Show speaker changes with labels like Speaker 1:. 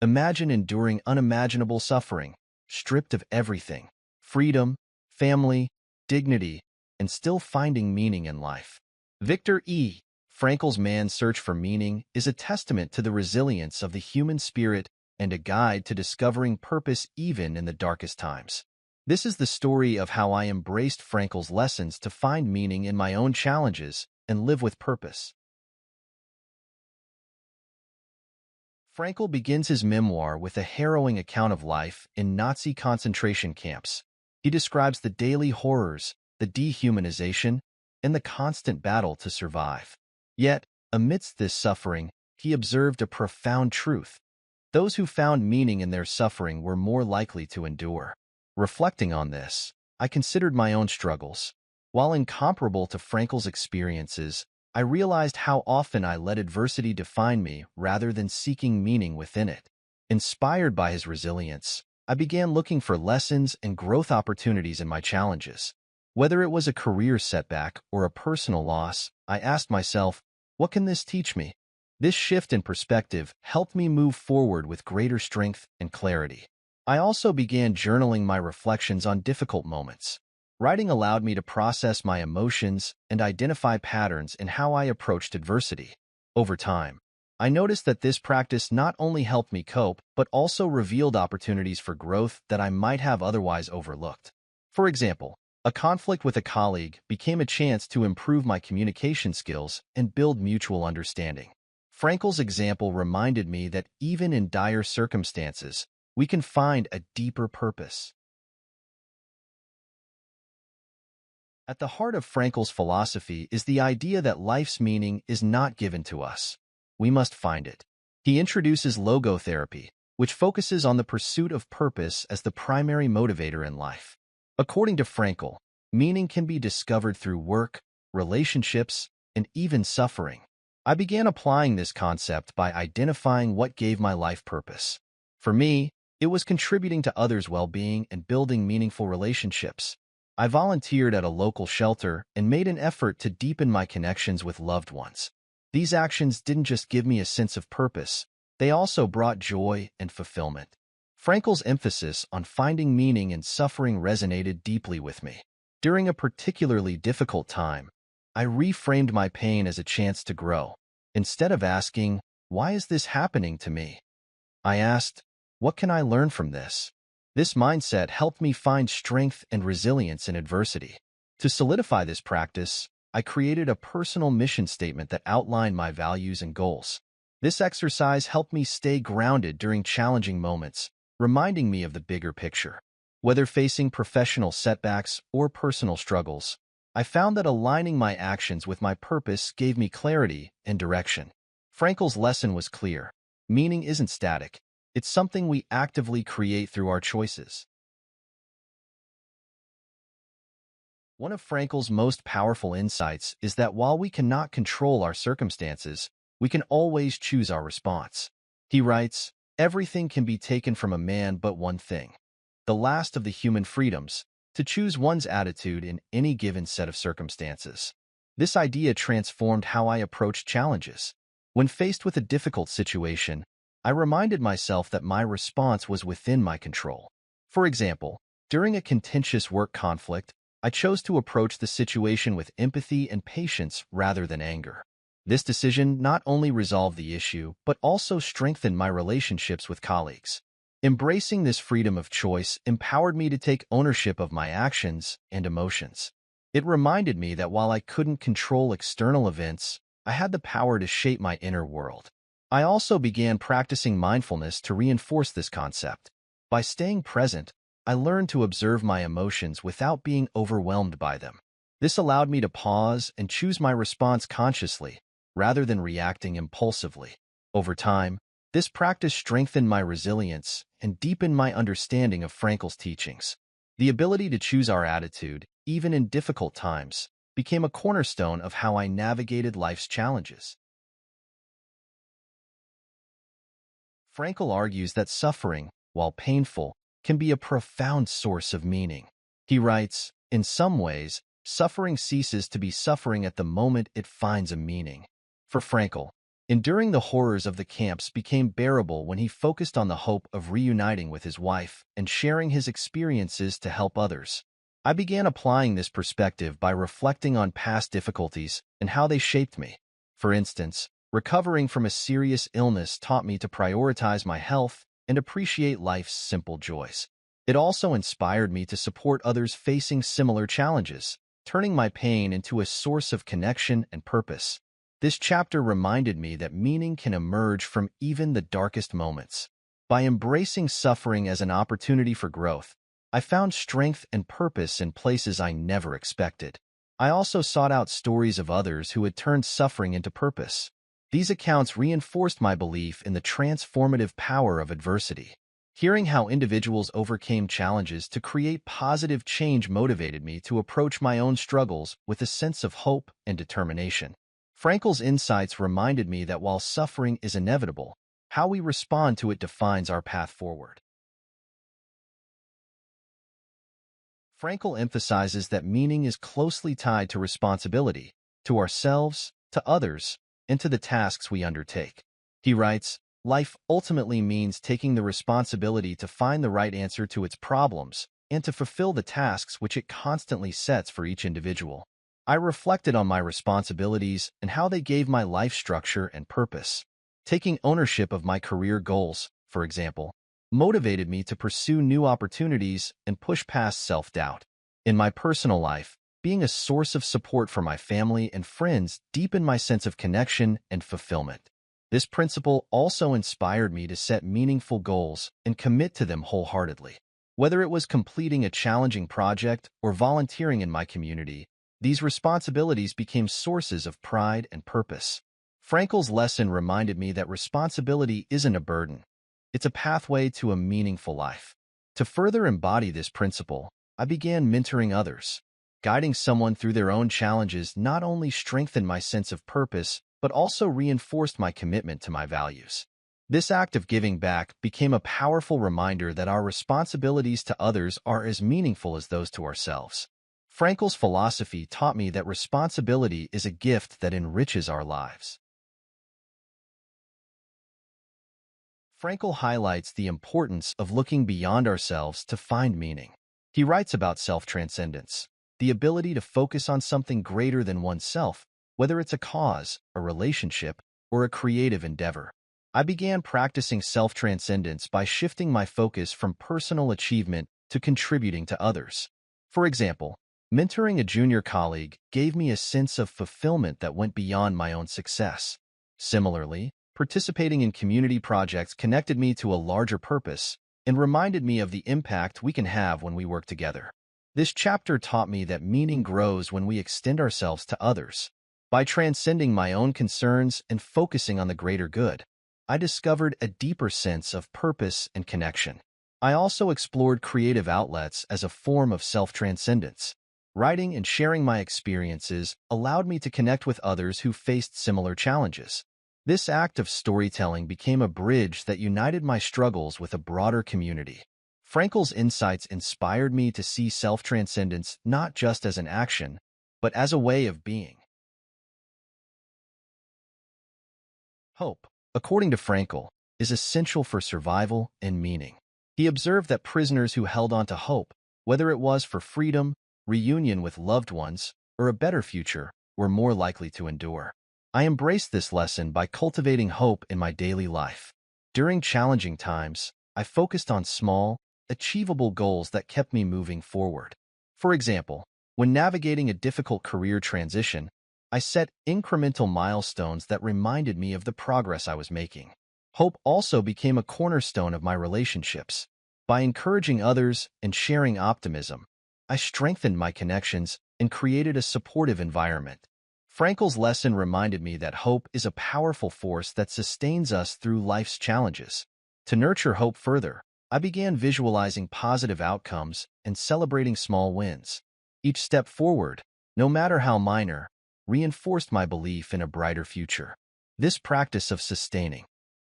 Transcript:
Speaker 1: Imagine enduring unimaginable suffering, stripped of everything, freedom, family, dignity, and still finding meaning in life. Viktor Frankl's man's search for meaning is a testament to the resilience of the human spirit and a guide to discovering purpose even in the darkest times. This is the story of how I embraced Frankl's lessons to find meaning in my own challenges and live with purpose. Frankl begins his memoir with a harrowing account of life in Nazi concentration camps. He describes the daily horrors, the dehumanization, and the constant battle to survive. Yet, amidst this suffering, he observed a profound truth. Those who found meaning in their suffering were more likely to endure. Reflecting on this, I considered my own struggles. While incomparable to Frankl's experiences, I realized how often I let adversity define me rather than seeking meaning within it. Inspired by his resilience, I began looking for lessons and growth opportunities in my challenges. Whether it was a career setback or a personal loss, I asked myself, what can this teach me? This shift in perspective helped me move forward with greater strength and clarity. I also began journaling my reflections on difficult moments. Writing allowed me to process my emotions and identify patterns in how I approached adversity. Over time, I noticed that this practice not only helped me cope, but also revealed opportunities for growth that I might have otherwise overlooked. For example, a conflict with a colleague became a chance to improve my communication skills and build mutual understanding. Frankl's example reminded me that even in dire circumstances, we can find a deeper purpose. At the heart of Frankl's philosophy is the idea that life's meaning is not given to us. We must find it. He introduces logotherapy, which focuses on the pursuit of purpose as the primary motivator in life. According to Frankl, meaning can be discovered through work, relationships, and even suffering. I began applying this concept by identifying what gave my life purpose. For me, it was contributing to others' well-being and building meaningful relationships. I volunteered at a local shelter and made an effort to deepen my connections with loved ones. These actions didn't just give me a sense of purpose, they also brought joy and fulfillment. Frankl's emphasis on finding meaning in suffering resonated deeply with me. During a particularly difficult time, I reframed my pain as a chance to grow. Instead of asking, "Why is this happening to me?" I asked, "What can I learn from this?" This mindset helped me find strength and resilience in adversity. To solidify this practice, I created a personal mission statement that outlined my values and goals. This exercise helped me stay grounded during challenging moments, reminding me of the bigger picture. Whether facing professional setbacks or personal struggles, I found that aligning my actions with my purpose gave me clarity and direction. Frankl's lesson was clear. Meaning isn't static. It's something we actively create through our choices. One of Frankl's most powerful insights is that while we cannot control our circumstances, we can always choose our response. He writes, "Everything can be taken from a man but one thing, the last of the human freedoms, to choose one's attitude in any given set of circumstances." This idea transformed how I approached challenges. When faced with a difficult situation, I reminded myself that my response was within my control. For example, during a contentious work conflict, I chose to approach the situation with empathy and patience rather than anger. This decision not only resolved the issue, but also strengthened my relationships with colleagues. Embracing this freedom of choice empowered me to take ownership of my actions and emotions. It reminded me that while I couldn't control external events, I had the power to shape my inner world. I also began practicing mindfulness to reinforce this concept. By staying present, I learned to observe my emotions without being overwhelmed by them. This allowed me to pause and choose my response consciously, rather than reacting impulsively. Over time, this practice strengthened my resilience and deepened my understanding of Frankl's teachings. The ability to choose our attitude, even in difficult times, became a cornerstone of how I navigated life's challenges. Frankl argues that suffering, while painful, can be a profound source of meaning. He writes, "In some ways, suffering ceases to be suffering at the moment it finds a meaning." For Frankl, Enduring the horrors of the camps became bearable when he focused on the hope of reuniting with his wife and sharing his experiences to help others. I began applying this perspective by reflecting on past difficulties and how they shaped me. For instance, recovering from a serious illness taught me to prioritize my health and appreciate life's simple joys. It also inspired me to support others facing similar challenges, turning my pain into a source of connection and purpose. This chapter reminded me that meaning can emerge from even the darkest moments. By embracing suffering as an opportunity for growth, I found strength and purpose in places I never expected. I also sought out stories of others who had turned suffering into purpose. These accounts reinforced my belief in the transformative power of adversity. Hearing how individuals overcame challenges to create positive change motivated me to approach my own struggles with a sense of hope and determination. Frankl's insights reminded me that while suffering is inevitable, how we respond to it defines our path forward. Frankl emphasizes that meaning is closely tied to responsibility, to ourselves, to others, and to the tasks we undertake. He writes, "Life ultimately means taking the responsibility to find the right answer to its problems and to fulfill the tasks which it constantly sets for each individual." I reflected on my responsibilities and how they gave my life structure and purpose. Taking ownership of my career goals, for example, motivated me to pursue new opportunities and push past self-doubt. In my personal life, being a source of support for my family and friends deepened my sense of connection and fulfillment. This principle also inspired me to set meaningful goals and commit to them wholeheartedly. Whether it was completing a challenging project or volunteering in my community, these responsibilities became sources of pride and purpose. Frankl's lesson reminded me that responsibility isn't a burden. It's a pathway to a meaningful life. To further embody this principle, I began mentoring others. Guiding someone through their own challenges not only strengthened my sense of purpose, but also reinforced my commitment to my values. This act of giving back became a powerful reminder that our responsibilities to others are as meaningful as those to ourselves. Frankl's philosophy taught me that responsibility is a gift that enriches our lives. Frankl highlights the importance of looking beyond ourselves to find meaning. He writes about self-transcendence, the ability to focus on something greater than oneself, whether it's a cause, a relationship, or a creative endeavor. I began practicing self-transcendence by shifting my focus from personal achievement to contributing to others. For example, mentoring a junior colleague gave me a sense of fulfillment that went beyond my own success. Similarly, participating in community projects connected me to a larger purpose and reminded me of the impact we can have when we work together. This chapter taught me that meaning grows when we extend ourselves to others. By transcending my own concerns and focusing on the greater good, I discovered a deeper sense of purpose and connection. I also explored creative outlets as a form of self-transcendence. Writing and sharing my experiences allowed me to connect with others who faced similar challenges. This act of storytelling became a bridge that united my struggles with a broader community. Frankl's insights inspired me to see self-transcendence not just as an action, but as a way of being. Hope, according to Frankl, is essential for survival and meaning. He observed that prisoners who held on to hope, whether it was for freedom, reunion with loved ones, or a better future, were more likely to endure. I embraced this lesson by cultivating hope in my daily life. During challenging times, I focused on small, achievable goals that kept me moving forward. For example, when navigating a difficult career transition, I set incremental milestones that reminded me of the progress I was making. Hope also became a cornerstone of my relationships. By encouraging others and sharing optimism, I strengthened my connections and created a supportive environment. Frankl's lesson reminded me that hope is a powerful force that sustains us through life's challenges. To nurture hope further, I began visualizing positive outcomes and celebrating small wins. Each step forward, no matter how minor, reinforced my belief in a brighter future. This practice of sustaining